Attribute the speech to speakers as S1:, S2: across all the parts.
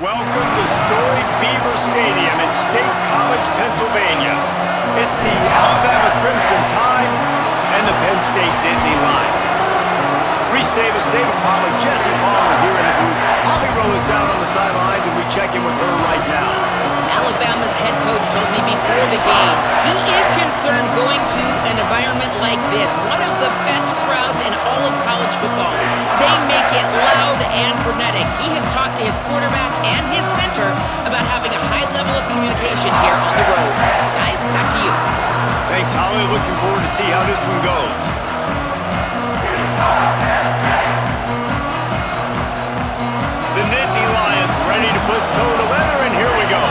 S1: Welcome to storied Beaver Stadium in State College, Pennsylvania. It's the Alabama Crimson Tide and the Penn State Nittany Lions. Reese Davis, David Pollack, Jesse Palmer here in the booth. Holly Rowe is down on the sidelines, and we check in with her right now.
S2: Alabama's head coach told me before the game he is concerned going to an environment like this, one of the best crowds in all of college football. They make it loud and frenetic. He has talked to his quarterback and his center about having a high level of communication here on the road. Guys, back to you.
S1: Thanks, Holly. Looking forward to see how this one goes. The Nittany Lions ready to put toe to leather, and here we go.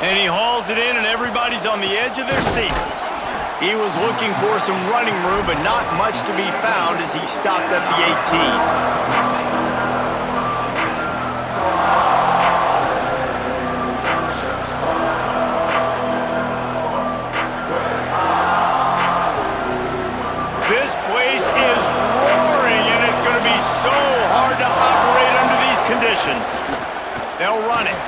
S1: And he hauls it in, and everybody's on the edge of their seats. He was looking for some running room, but not much to be found as he stopped at the 18. This place is roaring, and it's going to be so hard to operate under these conditions. They'll run it.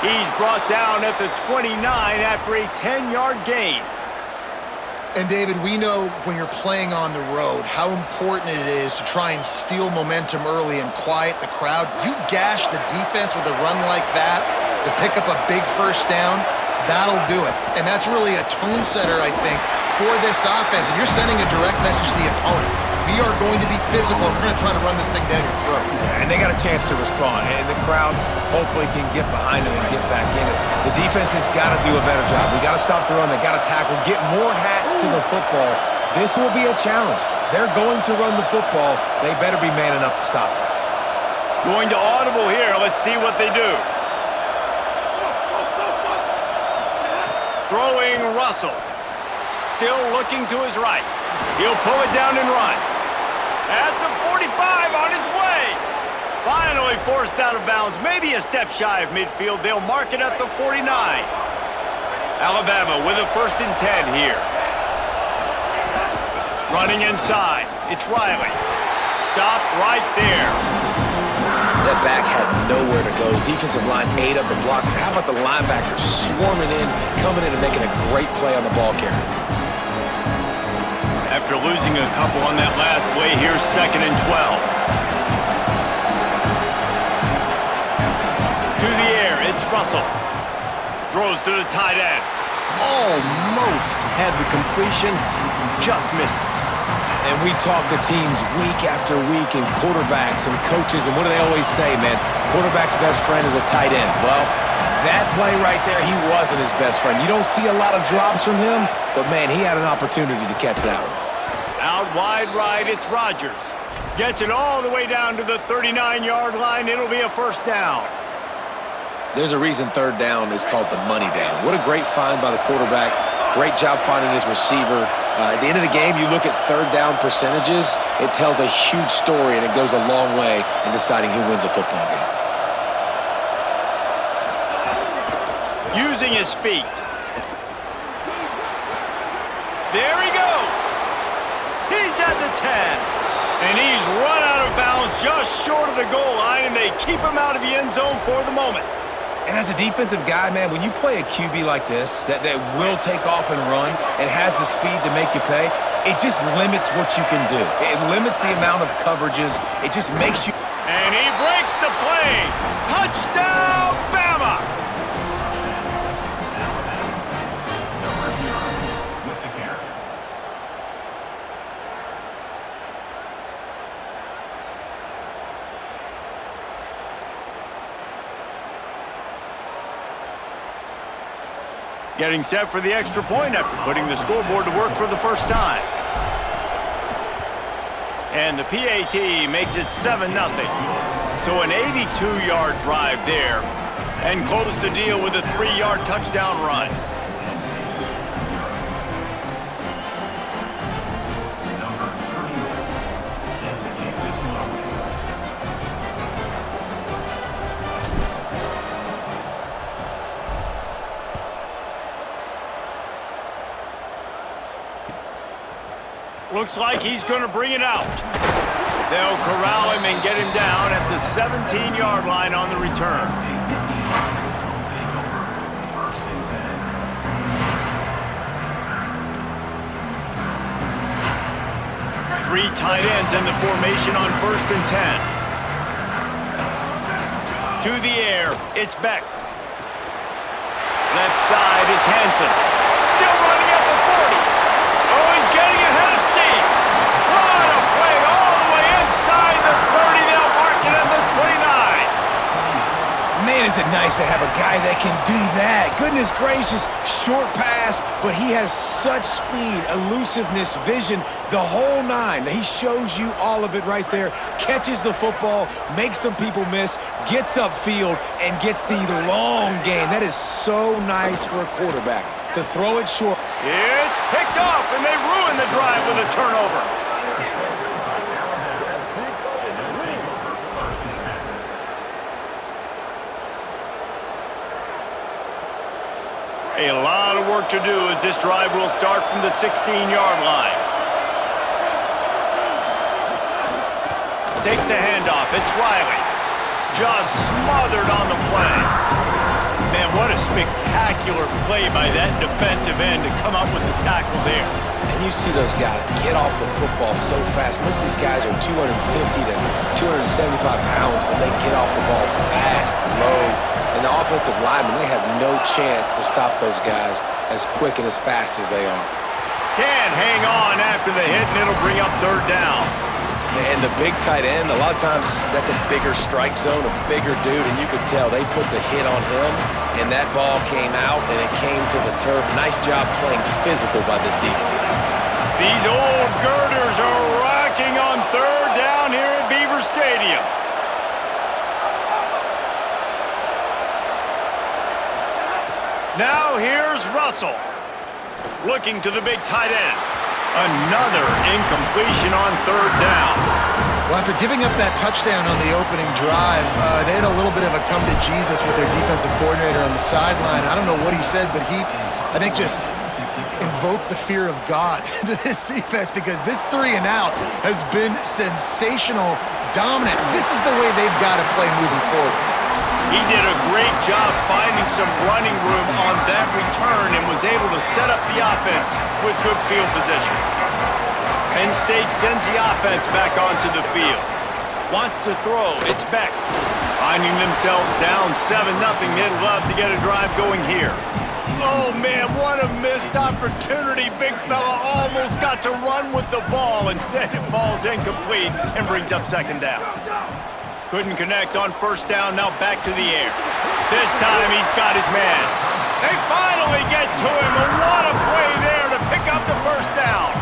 S1: He's brought down at the 29 after a 10-yard gain.
S3: And David, we know when you're playing on the road how important it is to try and steal momentum early and quiet the crowd. You gash the defense with a run like that to pick up a big first down, that'll do it. And that's really a tone setter, I think, for this offense. And you're sending a direct message to the opponent. We are going to be physical. We're going to try to run this thing down your throat.
S4: Yeah, and they got a chance to respond. And the crowd hopefully can get behind them and get back in it. The defense has got to do a better job. We got to stop the run. They got to tackle, get more hats to the football. This will be a challenge. They're going to run the football. They better be man enough to stop it.
S1: Going to audible here. Let's see what they do. Throwing Russell. Still looking to his right. He'll pull it down and run. At the 45 on his way. Finally forced out of bounds. Maybe a step shy of midfield. They'll mark it at the 49. Alabama with a 1st and 10 here. Running inside. It's Riley. Stopped right there.
S4: That back had nowhere to go. Defensive line ate up the blocks. But how about the linebackers swarming in, coming in and making a great play on the ball carrier?
S1: After losing a couple on that last play, here's 2nd and 12. To the air, it's Russell. Throws to the tight end. Almost had the completion, just missed it.
S4: And we talk to teams week after week and quarterbacks and coaches, and what do they always say, man? Quarterback's best friend is a tight end. Well, that play right there, he wasn't his best friend. You don't see a lot of drops from him, but, man, he had an opportunity to catch that one.
S1: Out wide right, it's Rodgers. Gets it all the way down to the 39-yard line. It'll be a 1st down.
S4: There's a reason 3rd down is called the money down. What a great find by the quarterback. Great job finding his receiver. At the end of the game, you look at 3rd down percentages. It tells a huge story, and it goes a long way in deciding who wins a football game.
S1: Using his feet. There he goes. He's at the 10. And he's run out of bounds just short of the goal line, and they keep him out of the end zone for the moment.
S4: And as a defensive guy, man, when you play a QB like this, that will take off and run and has the speed to make you pay, it just limits what you can do. It limits the amount of coverages. It just makes you...
S1: And he breaks the play. Touchdown, Bama! Getting set for the extra point after putting the scoreboard to work for the first time. And the PAT makes it 7-0. So an 82-yard drive there, and close the deal with a 3-yard touchdown run. Looks like he's going to bring it out. They'll corral him and get him down at the 17-yard line on the return. Three tight ends in the formation on 1st and 10. To the air, it's Beck. Left side is Hansen. Still running at the 40. Oh, he's getting ahead of steam. What a play all the way inside the 30. They'll mark it at the 29.
S4: Man, is it nice to have a guy that can do that. Goodness gracious, short pass, but he has such speed, elusiveness, vision, the whole nine. He shows you all of it right there. Catches the football, makes some people miss, gets upfield, and gets the long gain. That is so nice for a quarterback to throw it short.
S1: It's picked off, and they ruin the drive with a turnover. A lot of work to do as this drive will start from the 16-yard line. Takes the handoff. It's Riley. Just smothered on the play. Man, what a spectacular play by that defensive end to come up with the tackle there.
S4: And you see those guys get off the football so fast. Most of these guys are 250 to 275 pounds, but they get off the ball fast, low. And the offensive linemen, they have no chance to stop those guys as quick and as fast as they are.
S1: Can hang on after the hit, and it'll bring up 3rd down.
S4: And the big tight end, a lot of times that's a bigger strike zone, a bigger dude, and you could tell they put the hit on him, and that ball came out, and it came to the turf. Nice job playing physical by this defense.
S1: These old girders are rocking on 3rd down here at Beaver Stadium. Now here's Russell, looking to the big tight end. Another incompletion on 3rd down.
S3: Well, after giving up that touchdown on the opening drive, they had a little bit of a come to Jesus with their defensive coordinator on the sideline. I don't know what he said, but he, I think, just invoked the fear of God into this defense, because this 3 and out has been sensational, dominant. This is the way they've got to play moving forward.
S1: He did a great job finding some running room on that return and was able to set up the offense with good field position. Penn State sends the offense back onto the field. Wants to throw. It's Beck. Finding themselves down 7-0. They'd love to get a drive going here. Oh, man, what a missed opportunity. Big fella almost got to run with the ball. Instead, it falls incomplete and brings up 2nd down. Couldn't connect on 1st down, now back to the air. This time he's got his man. They finally get to him, and what a play there to pick up the 1st down.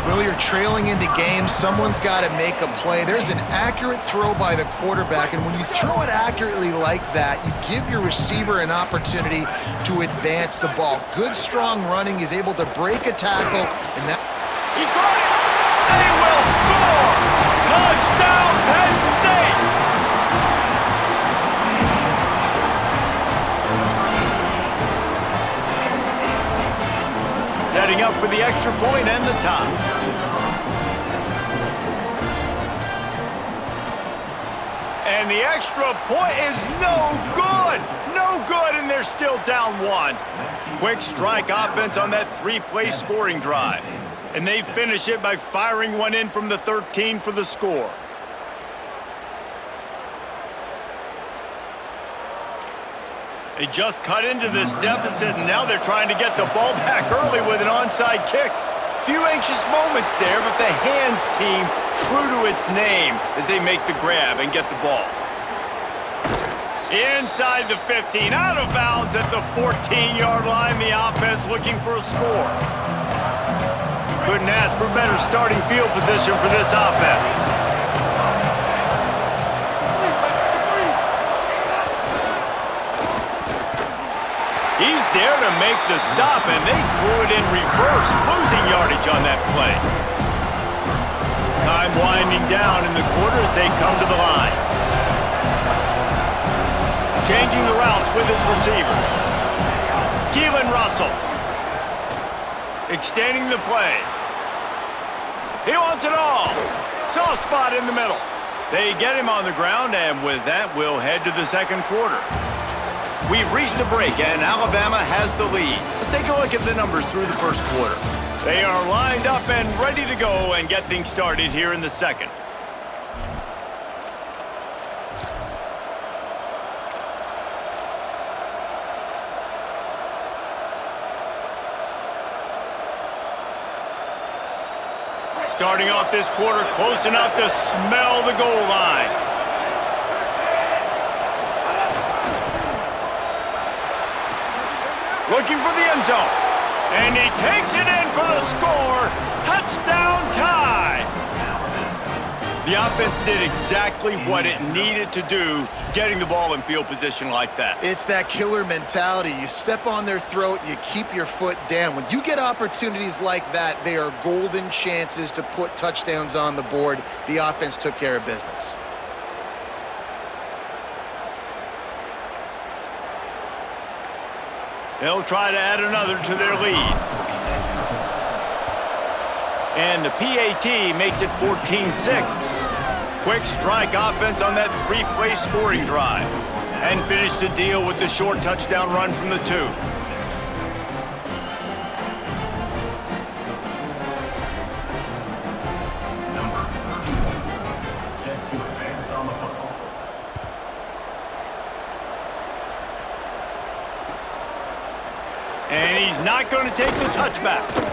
S3: Well, you're trailing into games. Someone's got to make a play. There's an accurate throw by the quarterback, and when you throw it accurately like that, you give your receiver an opportunity to advance the ball. Good, strong running. He's able to break a tackle, and that...
S1: He caught it! They will score! Touchdown, Penn State! Setting up for the extra point and the tie. And the extra point is no good! No good, and they're still down 1. Quick strike offense on that 3-play scoring drive. And they finish it by firing one in from the 13 for the score. They just cut into this deficit, and now they're trying to get the ball back early with an onside kick. Few anxious moments there, but the hands team true to its name as they make the grab and get the ball. Inside the 15, out of bounds at the 14-yard line. The offense looking for a score. Couldn't ask for better starting field position for this offense. He's there to make the stop, and they threw it in reverse, losing yardage on that play. Time winding down in the quarter as they come to the line. Changing the routes with his receivers. Keelan Russell. Extending the play. He wants it all. Soft spot in the middle. They get him on the ground, and with that, we'll head to the second quarter. We've reached a break, and Alabama has the lead. Let's take a look at the numbers through the first quarter. They are lined up and ready to go and get things started here in the second. Starting off this quarter close enough to smell the goal line. Looking for the end zone. And he takes it in for the score. Touchdown tie. The offense did exactly what it needed to do, getting the ball in field position like that.
S3: It's that killer mentality. You step on their throat, you keep your foot down. When you get opportunities like that, they are golden chances to put touchdowns on the board. The offense took care of business.
S1: They'll try to add another to their lead. And the PAT makes it 14-6. Quick strike offense on that three-play scoring drive. And finish the deal with the short touchdown run from the 2. And he's not going to take the touchback.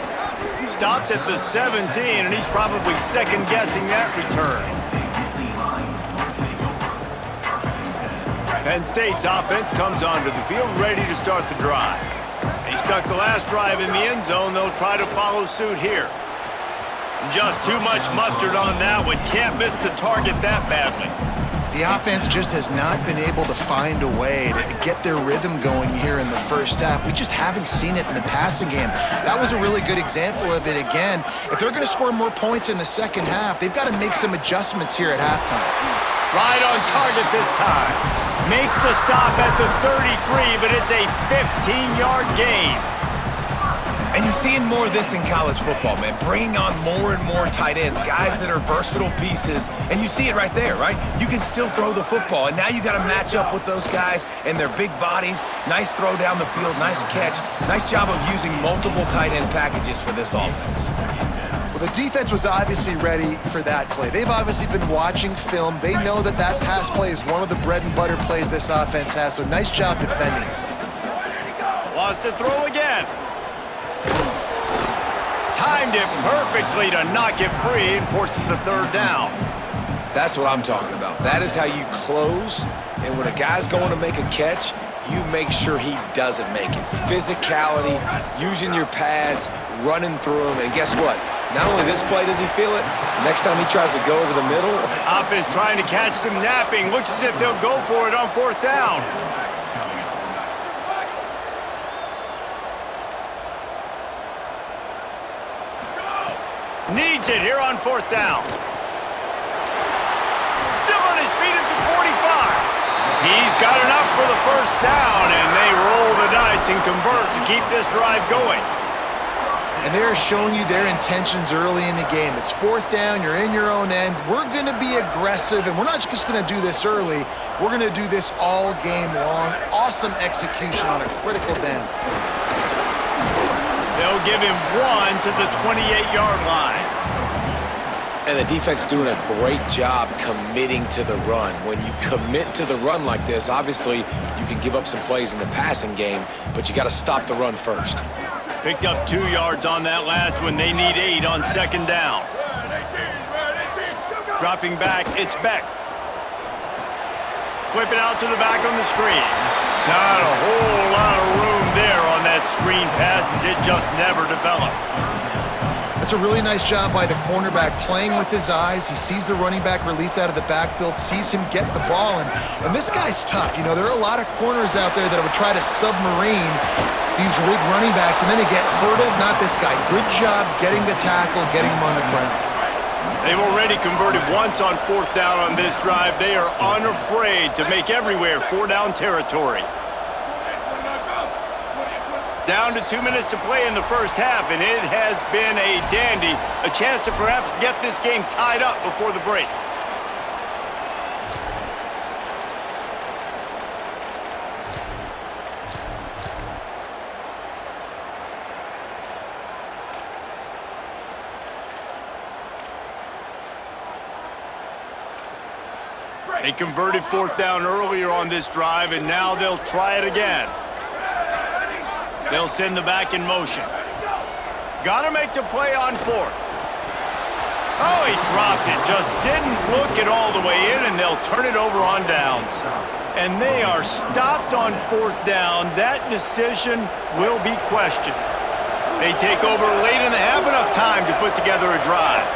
S1: Stopped at the 17, and he's probably second-guessing that return. Penn State's offense comes onto the field ready to start the drive. They stuck the last drive in the end zone. They'll try to follow suit here. Just too much mustard on that one. Can't miss the target that badly.
S3: The offense just has not been able to find a way to get their rhythm going here in the first half. We just haven't seen it in the passing game. That was a really good example of it again. If they're going to score more points in the second half, they've got to make some adjustments here at halftime.
S1: Right on target this time. Makes the stop at the 33, but it's a 15-yard gain.
S4: And you're seeing more of this in college football, man. Bringing on more and more tight ends, guys that are versatile pieces. And you see it right there, right? You can still throw the football, and now you got to match up with those guys and their big bodies. Nice throw down the field, nice catch. Nice job of using multiple tight end packages for this offense.
S3: Well, the defense was obviously ready for that play. They've obviously been watching film. They know that that pass play is one of the bread and butter plays this offense has, so nice job defending.
S1: Lost to throw again. Timed it perfectly to knock it free and forces the third down.
S4: That's what I'm talking about. That is how you close, and when a guy's going to make a catch, you make sure he doesn't make it. Physicality, using your pads, running through them, and guess what? Not only this play does he feel it, next time he tries to go over the middle.
S1: Offense trying to catch them napping. Looks as if they'll go for it on fourth down. Needs it here on fourth down. Still on his feet at the 45. He's got enough for the first down, and they roll the dice and convert to keep this drive going.
S3: And they're showing you their intentions early in the game. It's fourth down, you're in your own end. We're going to be aggressive, and we're not just going to do this early. We're going to do this all game long. Awesome execution on a critical down.
S1: They'll give him one to the 28-yard line.
S4: And the defense doing a great job committing to the run. When you commit to the run like this, obviously you can give up some plays in the passing game, but you got to stop the run first.
S1: Picked up 2 yards on that last one. They need 8 on second down. Dropping back, it's Beck. Flip it out to the back on the screen. Not a whole lot of room there on that screen pass as it just never developed.
S3: That's a really nice job by the cornerback playing with his eyes. He sees the running back release out of the backfield, sees him get the ball, and this guy's tough. You know, there are a lot of corners out there that would try to submarine these big running backs, and then they get hurdled. Not this guy. Good job getting the tackle, getting him on the ground.
S1: They've already converted once on fourth down on this drive. They are unafraid to make everywhere 4-down territory. Down to 2 minutes to play in the first half, and it has been a dandy. A chance to perhaps get this game tied up before the break. They converted fourth down earlier on this drive, and now they'll try it again. They'll send the back in motion. Got to make the play on fourth. Oh, he dropped it. Just didn't look it all the way in, and they'll turn it over on downs. And they are stopped on fourth down. That decision will be questioned. They take over late and have enough time to put together a drive.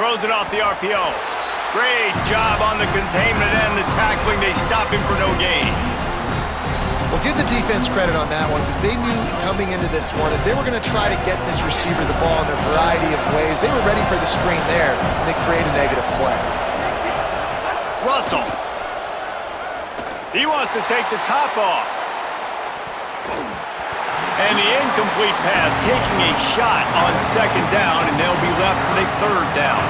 S1: Throws it off the RPO. Great job on the containment and the tackling. They stop him for no gain.
S3: Well, give the defense credit on that one because they knew coming into this one that they were going to try to get this receiver the ball in a variety of ways. They were ready for the screen there, and they create a negative play.
S1: Russell. He wants to take the top off. And the incomplete pass taking a shot on second down, and they'll be left with a third down.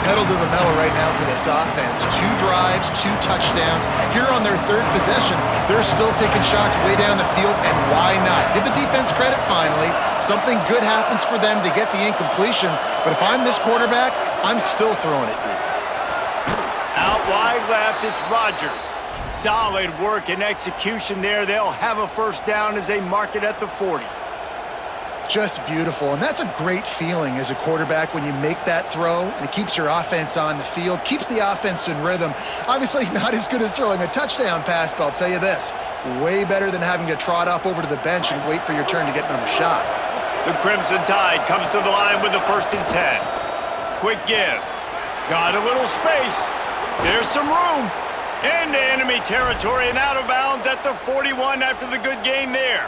S3: Pedal to the metal right now for this offense. 2 drives, 2 touchdowns. Here on their third possession, they're still taking shots way down the field, and why not? Give the defense credit finally. Something good happens for them to get the incompletion, but if I'm this quarterback, I'm still throwing it deep.
S1: Out wide left, it's Rodgers. Solid work and execution there. They'll have a first down as they mark it at the 40.
S3: Just beautiful, and that's a great feeling as a quarterback when you make that throw, and it keeps your offense on the field, keeps the offense in rhythm. Obviously not as good as throwing a touchdown pass, but I'll tell you this, way better than having to trot off over to the bench and wait for your turn to get another shot.
S1: The Crimson Tide comes to the line with the 1st and 10. Quick give. Got a little space. There's some room. Into enemy territory and out of bounds at the 41 after the good gain there.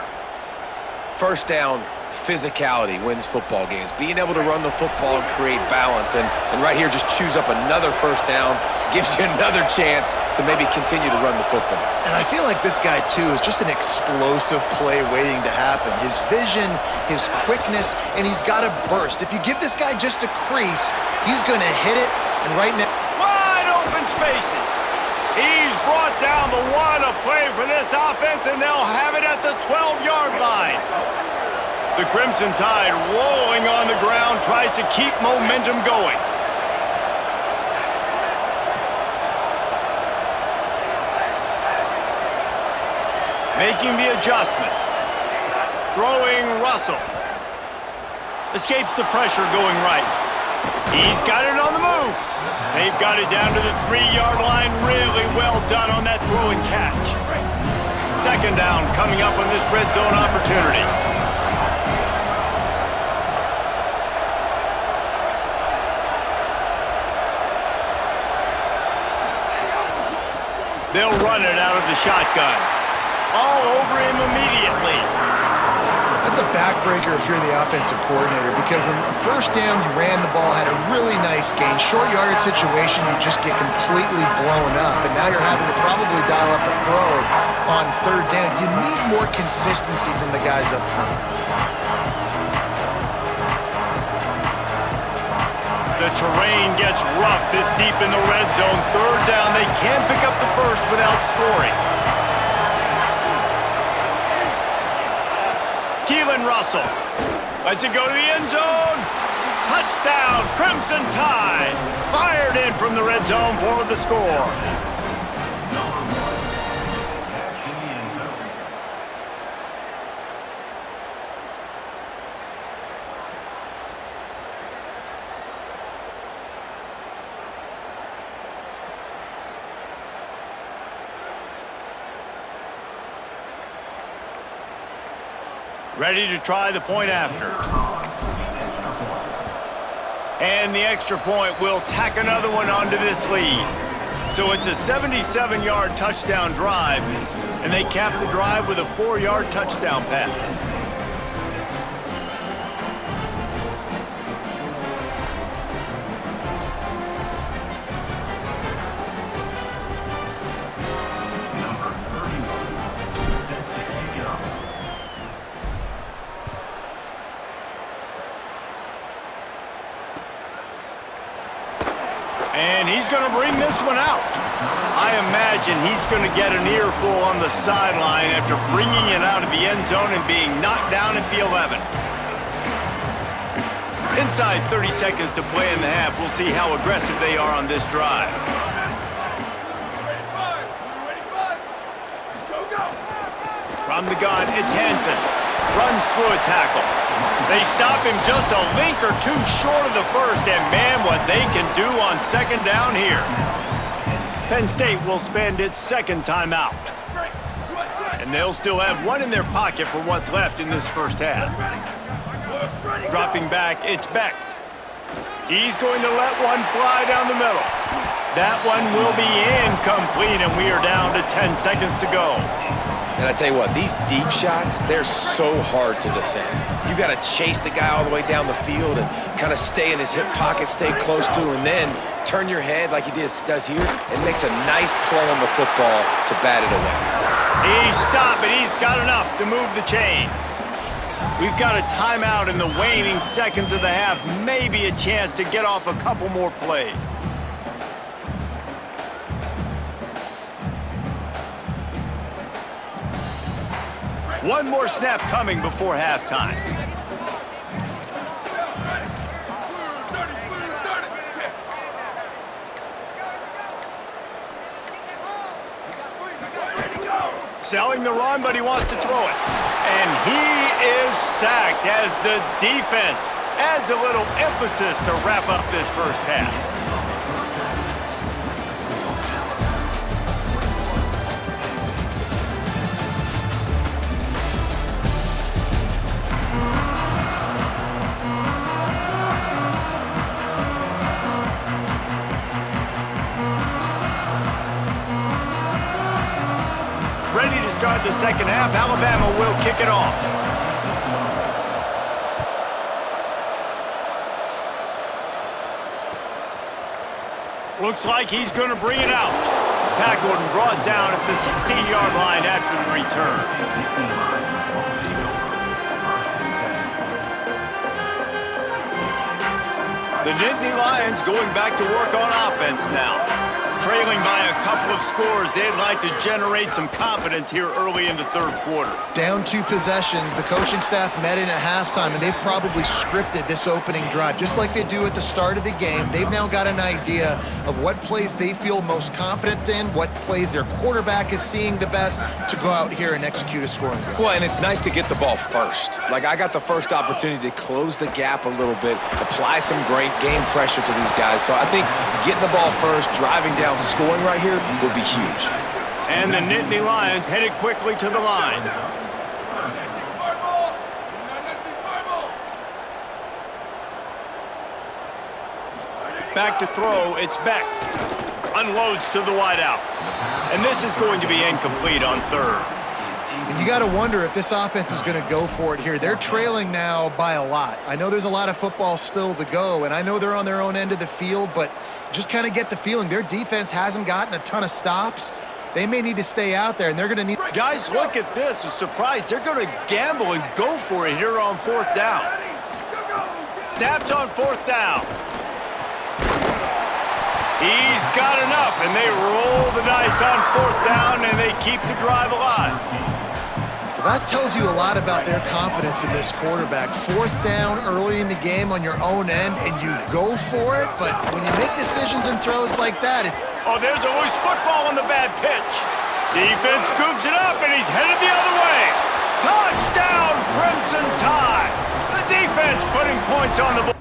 S4: First down, physicality wins football games. Being able to run the football and create balance. And right here, just choose up another first down, gives you another chance to maybe continue to run the football.
S3: And I feel like this guy, too, is just an explosive play waiting to happen. His vision, his quickness, and he's got a burst. If you give this guy just a crease, he's going to hit it, and right now...
S1: Wide open spaces. He's brought down the one, a play for this offense, and they'll have it at the 12-yard line. The Crimson Tide rolling on the ground, tries to keep momentum going. Making the adjustment. Throwing Russell. Escapes the pressure going right. He's got it on the move. They've got it down to the 3-yard line. Really well done on that throw and catch. Second down coming up on this red zone opportunity. They'll run it out of the shotgun. All over him immediately.
S3: That's a backbreaker if you're the offensive coordinator because on first down, you ran the ball, had a really nice gain. Short yardage situation, you just get completely blown up, and now you're having to probably dial up a throw on third down. You need more consistency from the guys up front.
S1: The terrain gets rough this deep in the red zone. Third down, they can't pick up the first without scoring. Russell lets it go to the end zone. Touchdown, Crimson Tide. Fired in from the red zone for the score. Ready to try the point after. And the extra point will tack another one onto this lead. So it's a 77-yard touchdown drive, and they cap the drive with a 4-yard touchdown pass. And he's going to bring this one out. I imagine he's going to get an earful on the sideline after bringing it out of the end zone and being knocked down at the 11. Inside 30 seconds to play in the half. We'll see how aggressive they are on this drive. From the gun, it's Hansen. Runs through a tackle. They stop him just a link or two short of the first, and man, what they can do on second down here. Penn State will spend its second timeout. And they'll still have one in their pocket for what's left in this first half. Dropping back, it's Beck. He's going to let one fly down the middle. That one will be incomplete, and we are down to 10 seconds to go.
S4: And I tell you what, these deep shots, they're so hard to defend. You got to chase the guy all the way down the field and kind of stay in his hip pocket, stay close to him, and then turn your head like he does here and makes a nice play on the football to bat it away.
S1: He's stopped, and he's got enough to move the chain. We've got a timeout in the waning seconds of the half, maybe a chance to get off a couple more plays. One more snap coming before halftime. Selling the run, but he wants to throw it. And he is sacked as the defense adds a little emphasis to wrap up this first half. Ready to start the second half. Alabama will kick it off. Looks like he's going to bring it out. Tackled and brought down at the 16-yard line after the return. The Nittany Lions going back to work on offense now. Trailing by a couple of scores, they'd like to generate some confidence here early in the third quarter.
S3: Down 2 possessions, the coaching staff met in at halftime, and they've probably scripted this opening drive. Just like they do at the start of the game, they've now got an idea of what plays they feel most confident in, what plays their quarterback is seeing the best to go out here and execute a scoring drive.
S4: Well, and it's nice to get the ball first. Like, I got the first opportunity to close the gap a little bit, apply some great game pressure to these guys. So I think getting the ball first, driving down, scoring right here will be huge.
S1: And the Nittany Lions headed quickly to the line. Back to throw, it's Beck. Unloads to the wideout. And this is going to be incomplete on third.
S3: And you got to wonder if this offense is going to go for it here. They're trailing now by a lot. I know there's a lot of football still to go, and I know they're on their own end of the field, but just kind of get the feeling their defense hasn't gotten a ton of stops. They may need to stay out there, and they're going to need...
S1: Guys, look at this. A surprise. They're going to gamble and go for it here on fourth down. Snapped on fourth down. He's got enough, and they roll the dice on fourth down, and they keep the drive alive.
S3: Well, that tells you a lot about their confidence in this quarterback. Fourth down early in the game on your own end, and you go for it, but when you make decisions and throws like that...
S1: Oh, there's a loose football on the bad pitch. Defense scoops it up, and he's headed the other way. Touchdown, Crimson Tide. The defense putting points on the board.